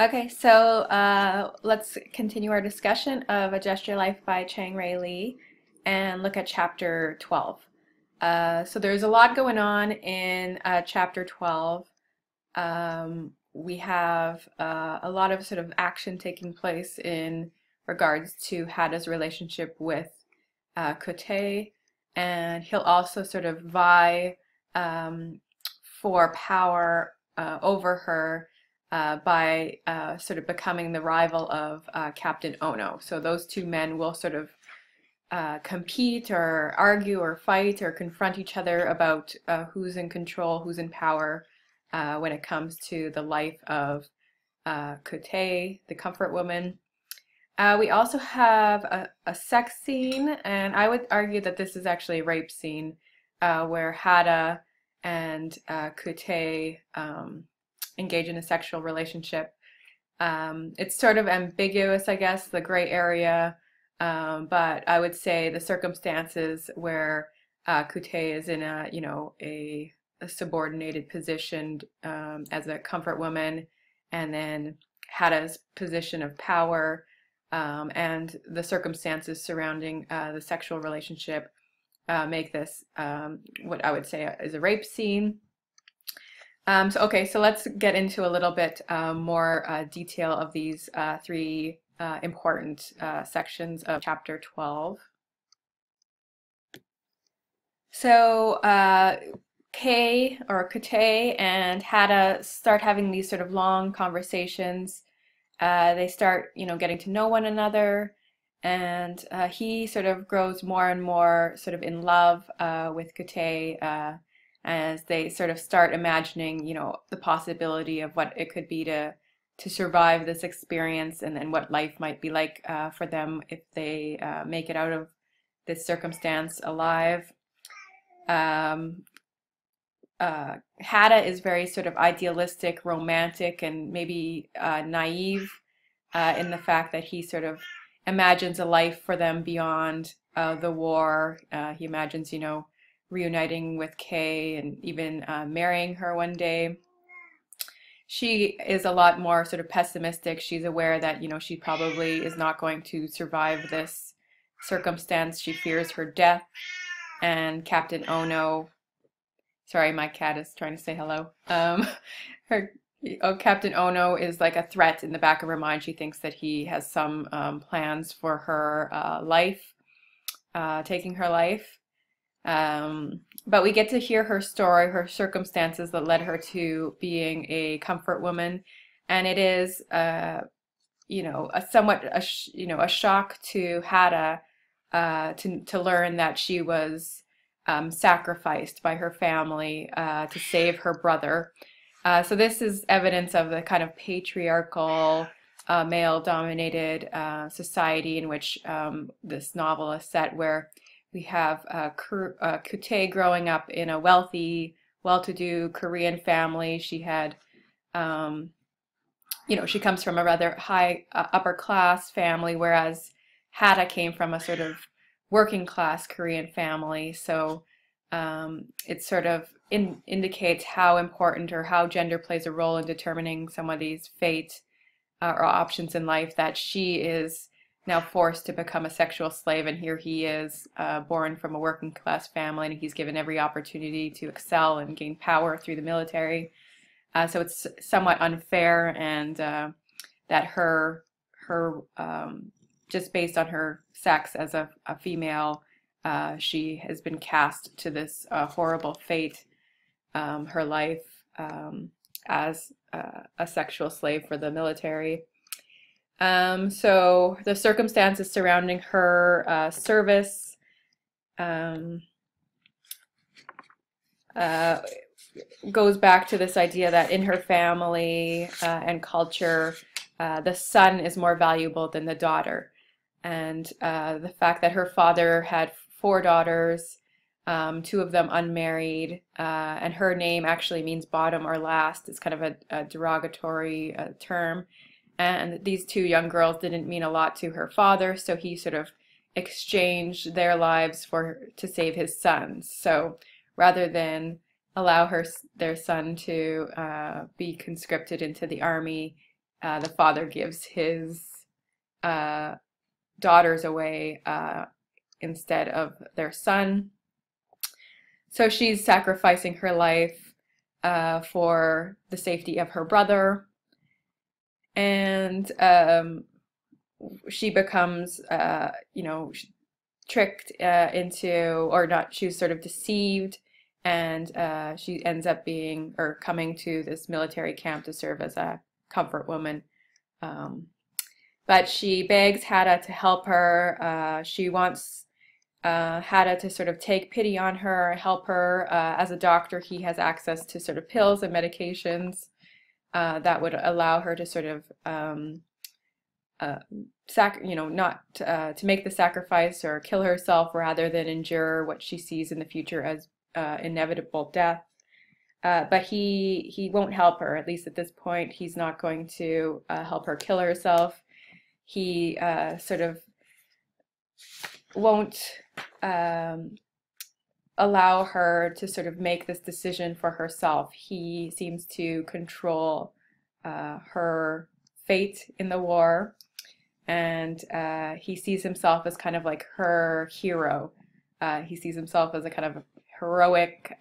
Okay, so let's continue our discussion of A Gesture Life by Chang Rei Lee and look at chapter 12. So there's a lot going on in chapter 12. We have a lot of sort of action taking place in regards to Hada's relationship with Kote, and he'll also sort of vie um, for power over her by sort of becoming the rival of Captain Ono. So those two men will sort of compete or argue or fight or confront each other about who's in control, who's in power when it comes to the life of Kote, the comfort woman. We also have a sex scene, and I would argue that this is actually a rape scene where Hada and Kute engage in a sexual relationship. It's sort of ambiguous, I guess, the gray area, but I would say the circumstances where Kute is in a subordinated position as a comfort woman, and then Hada's position of power and the circumstances surrounding the sexual relationship make this what I would say is a rape scene. So let's get into a little bit more detail of these three important sections of chapter 12. So Kay or Kate and Hada start having these sort of long conversations. They start, getting to know one another, and he sort of grows more and more sort of in love with Kate as they sort of start imagining, the possibility of what it could be to survive this experience, and then what life might be like for them if they make it out of this circumstance alive. Um, Hada is very sort of idealistic, romantic, and maybe naive in the fact that he sort of imagines a life for them beyond the war. He imagines, reuniting with Kay and even marrying her one day. She is a lot more sort of pessimistic. She's aware that, she probably is not going to survive this circumstance. She fears her death. And Captain Ono, sorry, my cat is trying to say hello. Her Captain Ono is like a threat in the back of her mind. She thinks that he has some plans for her life, taking her life. But we get to hear her story, her circumstances that led her to being a comfort woman, and it is, a somewhat a shock to Hada to learn that she was sacrificed by her family to save her brother. So this is evidence of the kind of patriarchal, male-dominated society in which this novel is set, where we have Kute growing up in a wealthy, well-to-do Korean family. She had, she comes from a rather high upper-class family, whereas Hada came from a sort of working-class Korean family. So it sort of indicates how important or how gender plays a role in determining somebody's fate or options in life, that she is now forced to become a sexual slave, and here he is, born from a working class family, and he's given every opportunity to excel and gain power through the military. So it's somewhat unfair, and that her just based on her sex as a female, she has been cast to this horrible fate, her life as a sexual slave for the military. So the circumstances surrounding her service uh, goes back to this idea that in her family and culture, the son is more valuable than the daughter. And the fact that her father had four daughters, two of them unmarried, and her name actually means bottom or last. It's kind of a derogatory term. And these two young girls didn't mean a lot to her father, so he sort of exchanged their lives to save his sons. So rather than allow their son to be conscripted into the army, the father gives his daughters away instead of their son. So she's sacrificing her life for the safety of her brother, and she becomes, tricked into, or not, she was sort of deceived, and she ends up being, or coming to this military camp to serve as a comfort woman. But she begs Hadda to help her. She wants Hadda to sort of take pity on her, help her. As a doctor, he has access to sort of pills and medications that would allow her to sort of not to make the sacrifice or kill herself rather than endure what she sees in the future as inevitable death. But he won't help her, at least at this point. He's not going to help her kill herself. He sort of won't allow her to sort of make this decision for herself. He seems to control her fate in the war, and he sees himself as kind of like her hero. He sees himself as a kind of heroic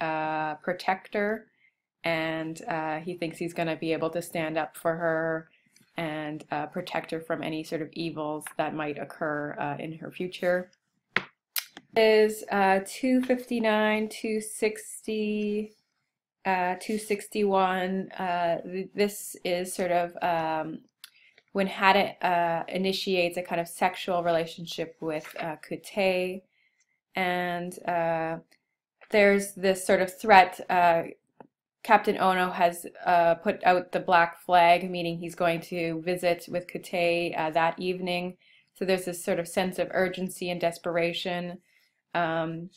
protector, and he thinks he's going to be able to stand up for her and protect her from any sort of evils that might occur in her future. Is 259, 260, 261. This is sort of when Hadda initiates a kind of sexual relationship with Kutei, and there's this sort of threat. Captain Ono has put out the black flag, meaning he's going to visit with Kutei that evening. So there's this sort of sense of urgency and desperation. And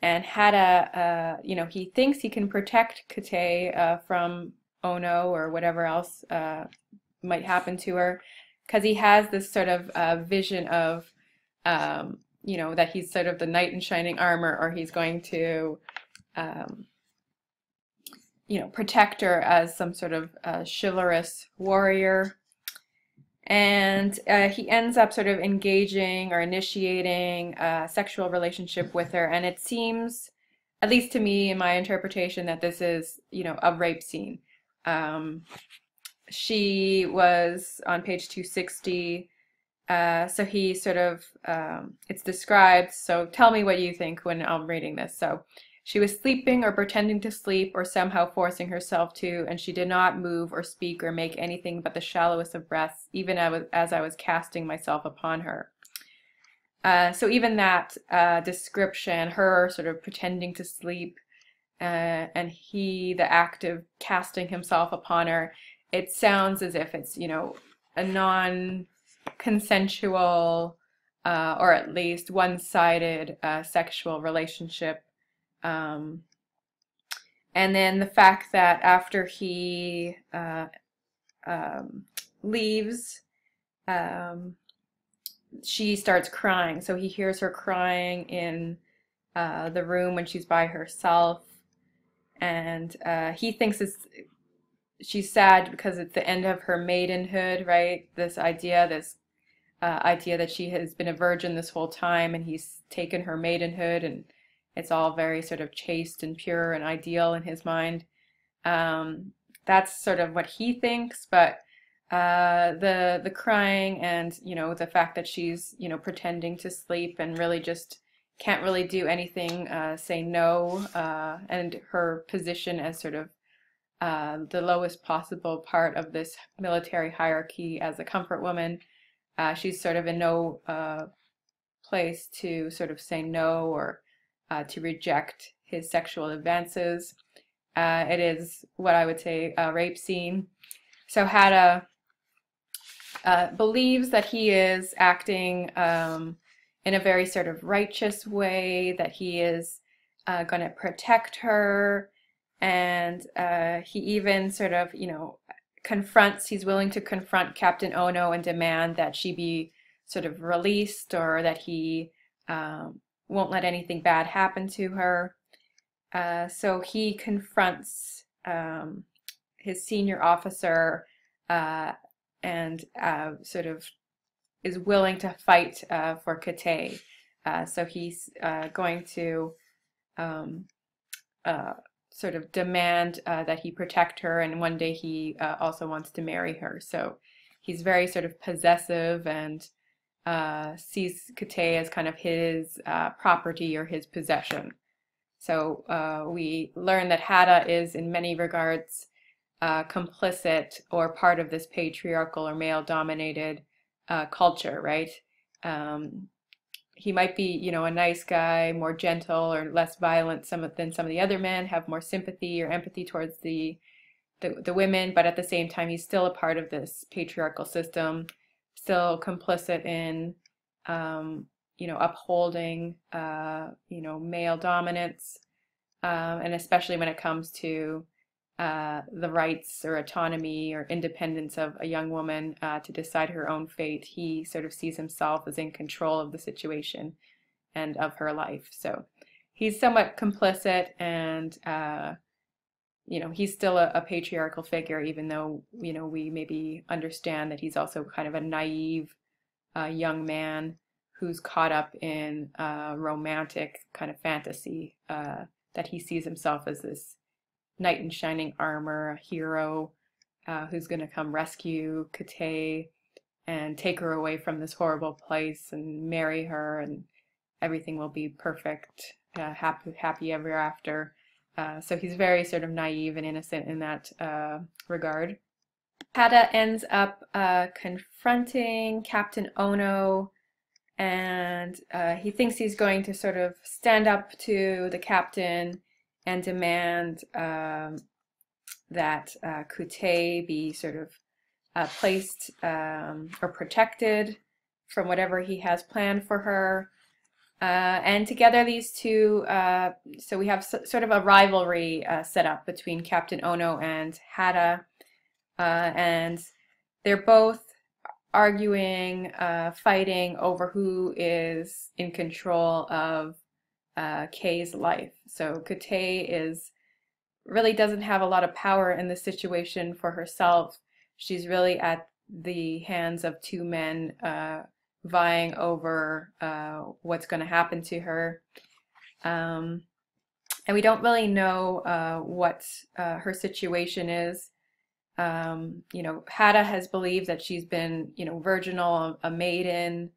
Hadda, he thinks he can protect Kutei from Ono or whatever else might happen to her, because he has this sort of vision of, that he's sort of the knight in shining armor, or he's going to protect her as some sort of chivalrous warrior. And he ends up sort of engaging or initiating a sexual relationship with her, and it seems, at least to me in my interpretation, that this is, a rape scene. She was on page 260, so he sort of, it's described, so tell me what you think when I'm reading this. So, she was sleeping or pretending to sleep or somehow forcing herself to, and she did not move or speak or make anything but the shallowest of breaths, even as I was casting myself upon her. So even that description, her sort of pretending to sleep, and he, the act of casting himself upon her, it sounds as if it's, a non-consensual or at least one-sided sexual relationship. And then the fact that after he leaves, she starts crying. So he hears her crying in the room when she's by herself, and he thinks she's sad because it's the end of her maidenhood, right? This idea that she has been a virgin this whole time, and he's taken her maidenhood, and it's all very sort of chaste and pure and ideal in his mind. That's sort of what he thinks, but the crying and, the fact that she's, pretending to sleep and really just can't really do anything, say no, and her position as sort of the lowest possible part of this military hierarchy as a comfort woman, she's sort of in no place to sort of say no or to reject his sexual advances. It is what I would say a rape scene. So Hadda believes that he is acting in a very sort of righteous way, that he is going to protect her, and he even sort of, he's willing to confront Captain Ono and demand that she be sort of released, or that he won't let anything bad happen to her. So he confronts his senior officer sort of is willing to fight for Kate. So he's going to um, sort of demand that he protect her, and one day he also wants to marry her. So he's very sort of possessive and sees Kate as kind of his property or his possession. So we learn that Hadda is in many regards complicit or part of this patriarchal or male-dominated culture, right? Um, he might be, you know, a nice guy, more gentle or less violent than some of the other men, have more sympathy or empathy towards the women, but at the same time, he's still a part of this patriarchal system, still complicit in, you know, upholding, you know, male dominance, and especially when it comes to the rights or autonomy or independence of a young woman to decide her own fate. He sort of sees himself as in control of the situation and of her life. So he's somewhat complicit, and you know, he's still a patriarchal figure, even though, you know, we maybe understand that he's also kind of a naive young man who's caught up in romantic kind of fantasy, that he sees himself as this knight in shining armor, a hero who's going to come rescue Kate and take her away from this horrible place and marry her, and everything will be perfect, happy ever after. So he's very sort of naive and innocent in that regard. Hadda ends up confronting Captain Ono, and he thinks he's going to sort of stand up to the captain and demand that Kate be sort of placed or protected from whatever he has planned for her. And together these two, so we have sort of a rivalry set up between Captain Ono and Hadda, and they're both arguing, fighting over who is in control of Kay's life. So Kate really doesn't have a lot of power in this situation for herself. She's really at the hands of two men vying over what's going to happen to her. And we don't really know what her situation is. You know, Hadda has believed that she's been, you know, virginal, a maiden.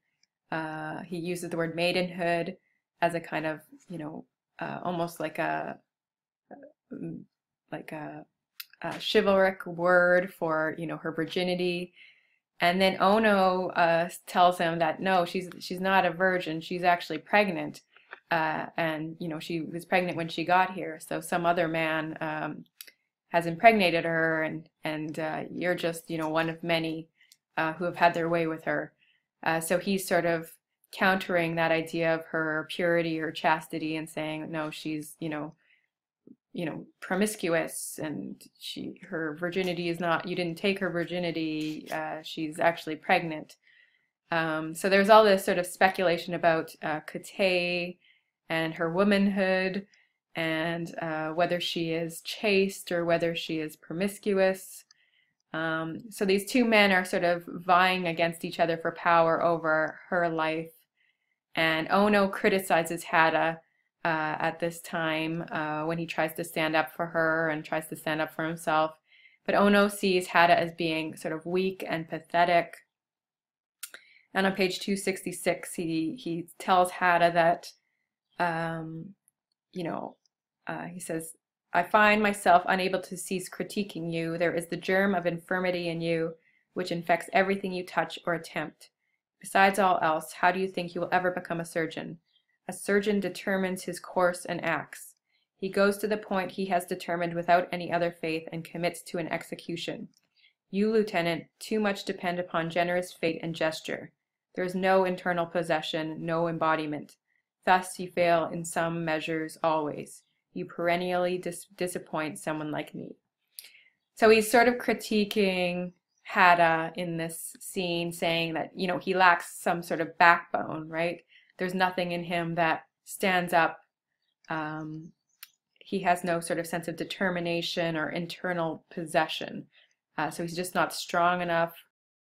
He uses the word maidenhood as a kind of, you know, almost like a chivalric word for, you know, her virginity. And then Ono tells him that no, she's not a virgin. She's actually pregnant, and you know, she was pregnant when she got here. So some other man has impregnated her, and you're just, you know, one of many who have had their way with her. So he's sort of countering that idea of her purity or chastity and saying no, she's, you know, promiscuous, and her virginity is not, you didn't take her virginity, she's actually pregnant. So there's all this sort of speculation about Kate and her womanhood, and whether she is chaste or whether she is promiscuous. So these two men are sort of vying against each other for power over her life, and Ono criticizes Hadda at this time when he tries to stand up for her and tries to stand up for himself. But Ono sees Hadda as being sort of weak and pathetic. And on page 266, he tells Hadda that, you know, he says, I find myself unable to cease critiquing you. There is the germ of infirmity in you, which infects everything you touch or attempt. Besides all else, how do you think you will ever become a surgeon? A surgeon determines his course and acts. He goes to the point he has determined without any other faith and commits to an execution. You, Lieutenant, too much depend upon generous fate and gesture. There is no internal possession, no embodiment. Thus you fail in some measures always. You perennially disappoint someone like me. So he's sort of critiquing Hadda in this scene, saying that, you know, he lacks some sort of backbone, right? There's nothing in him that stands up. He has no sort of sense of determination or internal possession. So he's just not strong enough